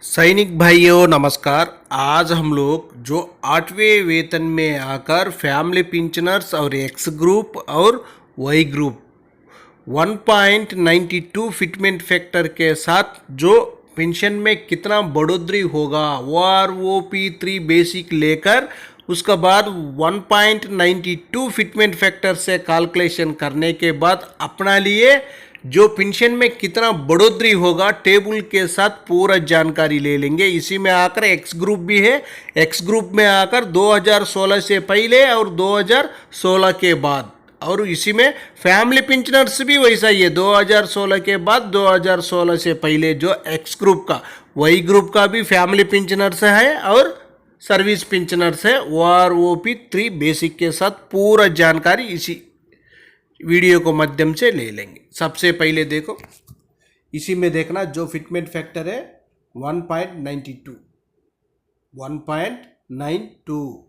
सैनिक भाइयों नमस्कार। आज हम लोग जो 8वें वेतन में आकर फैमिली पेंशनर्स और एक्स ग्रुप और वाई ग्रुप 1.92 फिटमेंट फैक्टर के साथ जो पेंशन में कितना बढ़ोतरी होगा वो आर ओ पी 3 बेसिक लेकर उसका बाद 1.92 फिटमेंट फैक्टर से कैलकुलेशन करने के बाद अपना लिए जो पेंशन में कितना बढ़ोतरी होगा टेबल के साथ पूरा जानकारी ले लेंगे। इसी में आकर एक्स ग्रुप भी है। एक्स ग्रुप में आकर 2016 से पहले और 2016 के बाद, और इसी में फैमिली पेंशनर्स भी वैसा ही है। 2016 के बाद 2016 से पहले जो एक्स ग्रुप का वही ग्रुप का भी फैमिली पेंशनर्स है और सर्विस पेंशनर्स है। O R O P 3 basic के साथ पूरा जानकारी इसी वीडियो को माध्यम से ले लेंगे। सबसे पहले देखो, इसी में देखना जो फिटमेंट फैक्टर है 1.92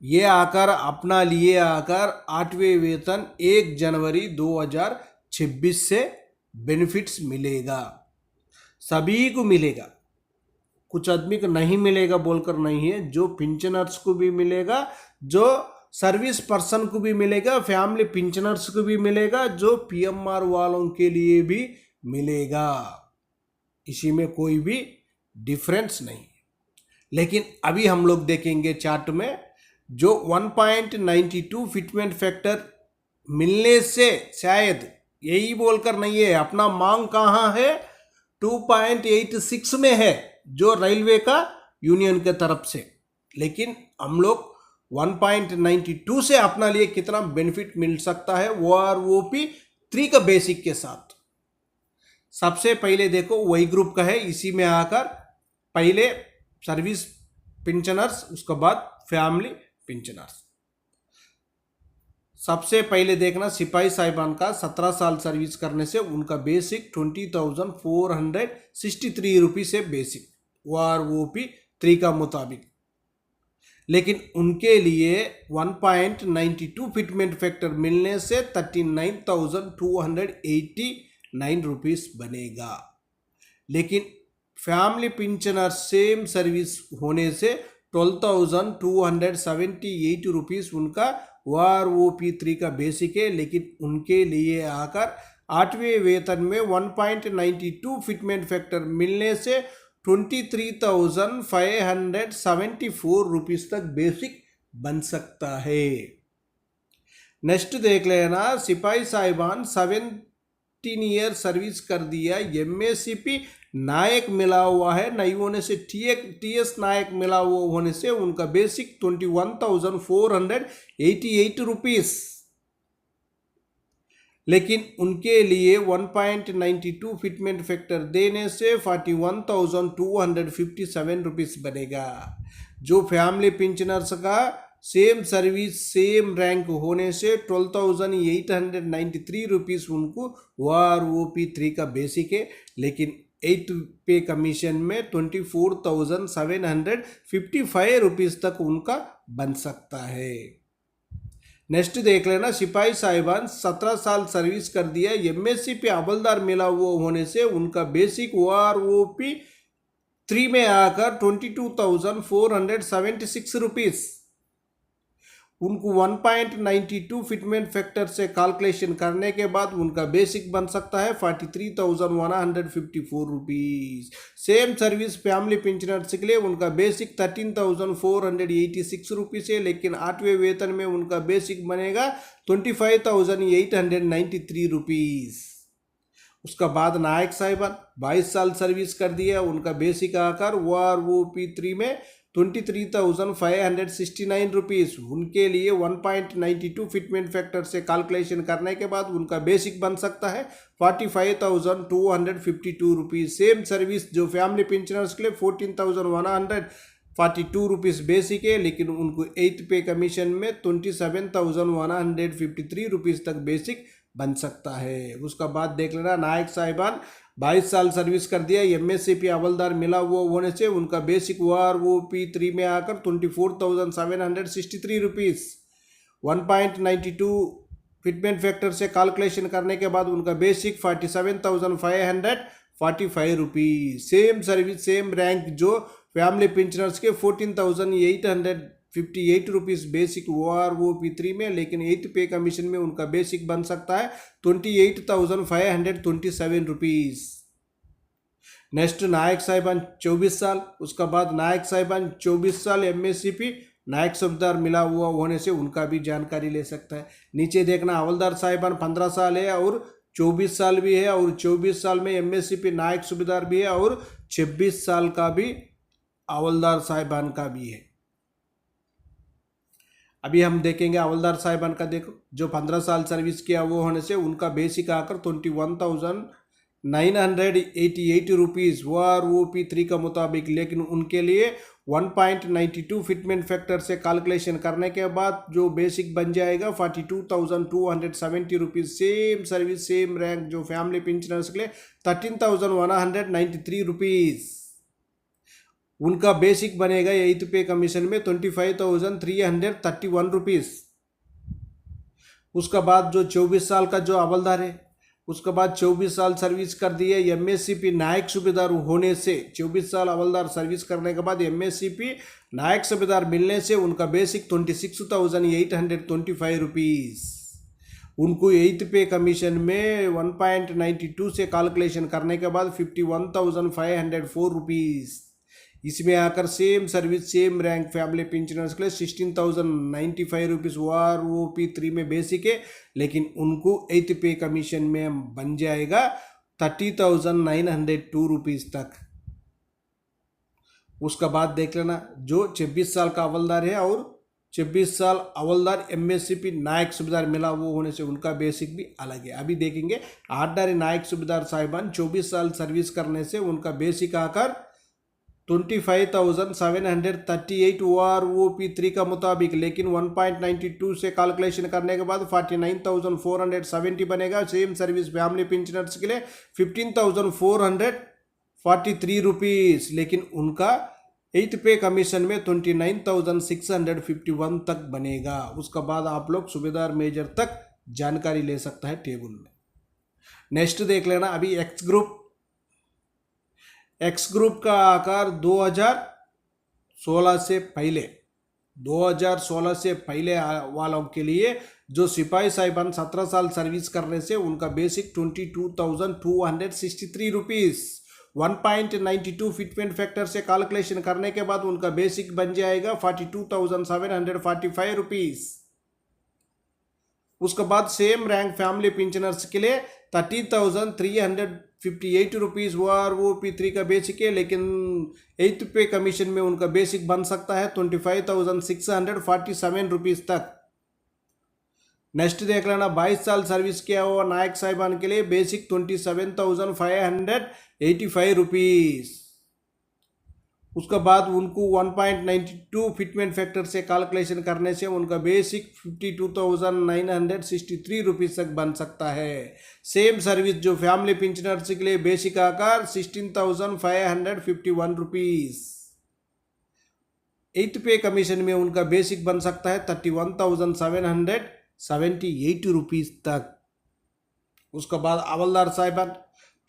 ये आकर अपना लिए आकर 8वें वेतन 1 जनवरी 2026 से बेनिफिट्स मिलेगा, सभी को मिलेगा। कुछ आदमी को नहीं मिलेगा बोलकर नहीं है, जो पेंशनर्स को भी मिलेगा, जो सर्विस पर्सन को भी मिलेगा, फैमिली पेंशनर्स को भी मिलेगा, जो पीएमआर वालों के लिए भी मिलेगा। इसी में कोई भी डिफरेंस नहीं। लेकिन अभी हम लोग देखेंगे चार्ट में जो 1.92 फिटमेंट फैक्टर मिलने से शायद यही बोलकर नहीं है, अपना मांग कहाँ है 2.86 में है जो रेलवे का यूनियन के तरफ से। लेकिन हम लोग 1.92 से अपना लिए कितना बेनिफिट मिल सकता है वो आर ओ पी 3 का बेसिक के साथ। सबसे पहले देखो वही ग्रुप का है। इसी में आकर पहले सर्विस पेंशनर्स, उसके बाद फैमिली पेंशनर्स। सबसे पहले देखना सिपाही साहिबान का 17 साल सर्विस करने से उनका बेसिक 20,463 रुपीज से basic O R O P 3 का मुताबिक। लेकिन उनके लिए 1.92 फिटमेंट फैक्टर मिलने से 39,289 रुपीस बनेगा। लेकिन फैमिली पेंशनर सेम सर्विस होने से 12,278 रुपीस उनका ओ आर ओ पी 3 का बेसिक है। लेकिन उनके लिए आकर 8वें वेतन में 1.92 फिटमेंट फैक्टर मिलने से 23,574 रुपीस तक बेसिक बन सकता है। नेक्स्ट देख लेना, सिपाही साहिबान 17 ईयर सर्विस कर दिया, एमएससीपी नायक मिला हुआ है, नहीं होने से टीएस नायक मिला हुआ होने से उनका बेसिक 21,488 रुपीस। लेकिन उनके लिए 1.92 फिटमेंट फैक्टर देने से 41,257 रुपीस बनेगा। जो फैमिली पेंशनर्स का सेम सर्विस सेम रैंक होने से 12,893 रुपीस उनको ओ आर ओ पी 3 का बेसिक है। लेकिन 8 पे कमीशन में 24,755 रुपीस तक उनका बन सकता है। नेक्स्ट देख लेना, सिपाही साहिबान 17 साल सर्विस कर दिया, एमएससी पे अमलदार मिला हुआ होने से उनका basic O R O P 3 में आकर 22,476 रुपीस। उनको 1.92 फिटमेंट फैक्टर से कैलकुलेशन करने के बाद उनका बेसिक बन सकता है 43,154 rupees. Same service family pensioners के लिए उनका बेसिक 13,486 रुपीस है। लेकिन 8वें वेतन में उनका बेसिक बनेगा 25,893 रुपीस। उसका बाद नायक साहिबान 22 साल सर्विस कर दिया, उनका बेसिक आकर ओ आर ओ पी 3 में 23,569 रुपीस। उनके लिए 1.92 फिटमेंट फैक्टर से कैलकुलेशन करने के बाद उनका बेसिक बन सकता है 45,252 रुपीस। सेम सर्विस जो फैमिली पेंशनर्स के लिए 14,142 रुपीस बेसिक है। लेकिन उनको 8 पे कमीशन में 27,153 रुपीस तक बेसिक बन सकता है। उसका बाद देख लेना, नायक साहिबान 22 साल सर्विस कर दिया, एमएससीपी अमलदार मिला हुआ होने से उनका basic O R O P 3 में आकर 24,763 रुपीस। 1.92 फिटमेंट फैक्टर से कैलकुलेशन करने के बाद उनका basic 47,500 ₹45। Same service same rank जो फैमिली पेंशनर्स के ₹14,858 बेसिक OROP3 में, लेकिन 8th पे कमीशन में उनका बेसिक बन सकता है ₹28,527। नेक्स्ट नायक साहिबान 24 साल, उसका बाद नायक साहिबान 24 साल MSCP नायक सूबेदार मिला हुआ होने से उनका भी जानकारी ले सकता है। नीचे देखना हवलदार साहिबान 15 साल है और 24 साल भी है, और 24 साल में MSCP नायक सूबेदार भी है, और 26 साल का भी हवलदार साहिबान का भी है। अभी हम देखेंगे हवलदार साहिबान का। देखो जो 15 साल सर्विस किया वो होने से उनका बेसिक आकर ₹21,988 OROP3 का मुताबिक, लेकिन उनके लिए 1.92 फिटमेंट फैक्टर से कैलकुलेशन करने के बाद जो बेसिक बन जाएगा ₹42,270। सेम सर्विस सेम रैंक जो फैमिली पेंशनर्स के लिए ₹13,193। उनका बेसिक बनेगा 8th पे कमीशन में ₹25,331। उसका बाद जो 24 साल का जो हवलदार है, उसके बाद 24 साल सर्विस कर दी है MSCP नायक सूबेदार होने से, 24 साल हवलदार सर्विस करने के बाद MSCP नायक सूबेदार मिलने से उनका बेसिक ₹26,825। उनको 8th पे कमीशन में 1.92 से कैलकुलेशन करने के बाद ₹51,504। इसमें आकर same service same rank family pensioners के लिए ₹16,095 OROP3 में बेसिक है, लेकिन उनको 8th पे कमीशन में बन जाएगा ₹30,902 तक। उसका बाद देख लेना जो 26 साल का हवलदार है और 26 साल हवलदार MSCP नायक सूबेदार मिला वो होने से उनका बेसिक भी अलग है। अभी देखेंगे ऑर्डिनरी नायक सूबेदार साहिबान 24 साल सर्विस करने से उनका बेसिक आकर 25,738 OROP3 का मुताबिक, लेकिन 1.92 से कैलकुलेशन करने के बाद 49,470 बनेगा। सेम सर्विस फैमिली पेंशनर्स के लिए ₹15,443, लेकिन उनका 8th पे कमीशन में 29,651 तक बनेगा। उसका बाद आप लोग सूबेदार मेजर तक जानकारी ले सकता है टेबल में। नेक्स्ट देख लेना अभी एक्स ग्रुप का आकार 2016 से पहले वालों के लिए जो सिपाही साहिबान 17 साल सर्विस करने से उनका बेसिक ₹22,263। 1.92 फिटमेंट फैक्टर से कैलकुलेशन करने के बाद उनका बेसिक बन जाएगा ₹42,745। उसके बाद सेम रैंक फैमिली पेंशनर्स के लिए ₹30,358 OROP3 का बेसिक है, लेकिन 8th पे कमीशन में उनका बेसिक बन सकता है ₹25,647 तक। नेक्स्ट देख लेना 22 साल सर्विस किया हुआ नायक साहिबान के लिए बेसिक ₹27,585। उसके बाद उनको 1.92 फिटमेंट फैक्टर से कैलकुलेशन करने से उनका बेसिक ₹52,963 तक बन सकता है। सेम सर्विस जो फैमिली पेंशनर्स के लिए बेसिक आकार ₹16,551। 8th पे कमीशन में उनका बेसिक बन सकता है ₹31,778 तक। उसके बाद हवलदार साहिबान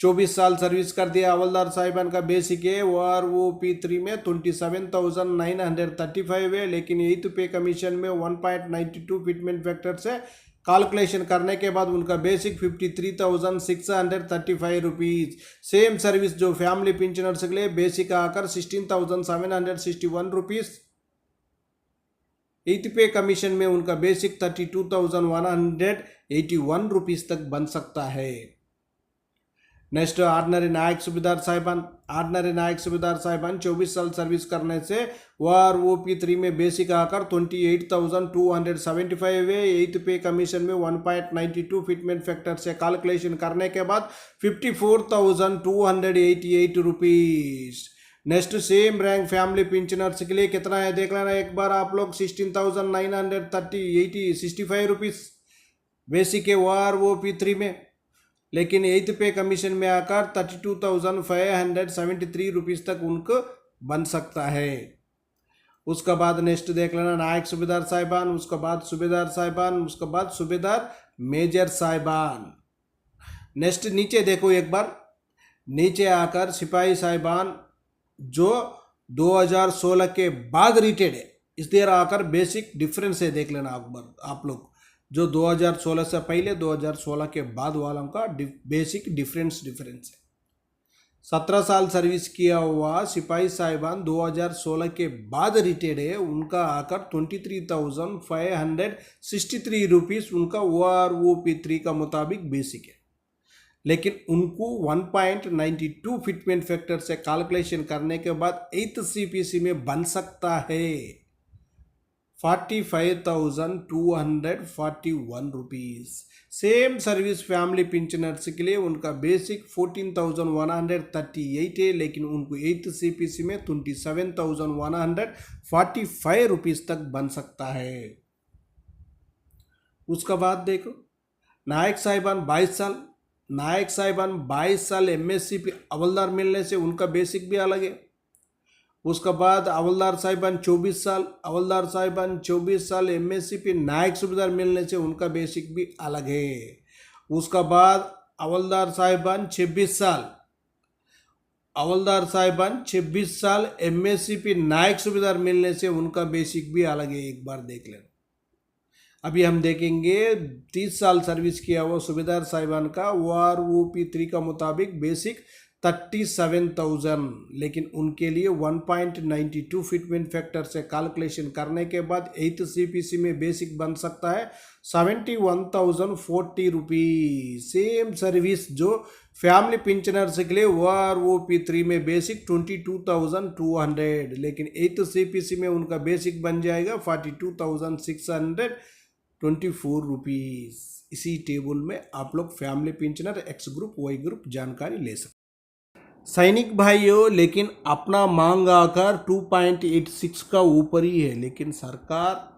24 साल सर्विस कर दिया। हवलदार साहिबान का बेसिक है OROP3 में 27,935 है, लेकिन 8th पे कमीशन में 1.92 फिटमेंट फैक्टर से कैलकुलेशन करने के बाद उनका बेसिक ₹53,635। सेम सर्विस जो फैमिली पेंशनर्स के लिए बेसिक आकर ₹16,761। 8th पे कमीशन में उनका बेसिक ₹32,181 तक बन सकता है। नेक्स्ट ऑर्डिनरी नायक सूबेदार साहिबान 24 साल सर्विस करने से OROP3 में बेसिक आकर 28,275 है। 8th पे कमीशन में 1.92 फिटमेंट फैक्टर से कैलकुलेशन करने के बाद ₹54,288। Next same rank family pensioners के लिए कितना है देख लेना एक बार आप लोग। 16,965 बेसिक है OROP3 में, लेकिन 8th पे कमीशन में आकर ₹32,573 तक उनको बन सकता है। उसका बाद नेक्स्ट देख लेना नायक सूबेदार साहिबान, उसका बाद सूबेदार साहिबान, उसका बाद सूबेदार मेजर साहिबान। नेक्स्ट नीचे देखो एक बार, नीचे आकर सिपाही साहिबान जो 2016 के बाद रिटायर्ड है, इस देर आकर बेसिक डिफरेंस है, देख लेना आप लोग, जो 2016 से पहले 2016 के बाद वालों का बेसिक डिफरेंस है। 17 साल सर्विस किया हुआ सिपाही साहिबान 2016 के बाद रिटायर्ड है, उनका आकर 23,563 रुपीज़ उनका OROP3 का मुताबिक बेसिक है। लेकिन उनको 1.92 फिटमेंट फैक्टर से कैलकुलेशन करने के बाद 8th CPC में बन सकता है 45,241 rupees. Same service family pensioners के लिए उनका बेसिक 14,138 है, लेकिन उनको 8th CPC में 27,145 रुपीज़ तक बन सकता है। उसका बाद देखो नायक साहिबान 22 साल MSCP हवलदार मिलने से उनका बेसिक भी अलग है। उसका बाद हवलदार साहिबान 24 साल MSCP नायक सूबेदार मिलने से उनका बेसिक भी अलग है। उसका बाद हवलदार साहिबान 26 साल MSCP नायक सूबेदार मिलने से उनका बेसिक भी अलग है, एक बार देख लेना। अभी हम देखेंगे 30 साल सर्विस किया हुआ सूबेदार साहिबान का OROP3 का मुताबिक बेसिक 37,000, लेकिन उनके लिए 1.92 फिटमेंट फैक्टर से कैलकुलेशन करने के बाद 8th CPC में बेसिक बन सकता है 71,040 रुपीज़। सेम सर्विस जो फैमिली पेंशनर्स के लिए OROP3 में बेसिक 22,200, लेकिन 8th CPC में उनका बेसिक बन जाएगा 42,624 रुपीज़। इसी टेबल में आप लोग family pensioner X group Y group जानकारी ले सकते। सैनिक भाइयों, लेकिन अपना मांग आकर 2.86 का ऊपर ही है, लेकिन सरकार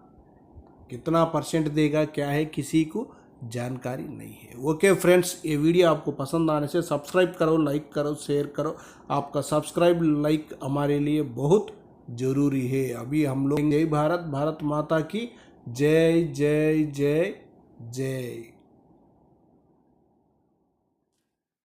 कितना % देगा क्या है किसी को जानकारी नहीं है। ओके फ्रेंड्स, ये वीडियो आपको पसंद आने से सब्सक्राइब करो, लाइक करो, शेयर करो। आपका सब्सक्राइब लाइक हमारे लिए बहुत ज़रूरी है। अभी हम लोग जय भारत, भारत माता की जय जय जय जय।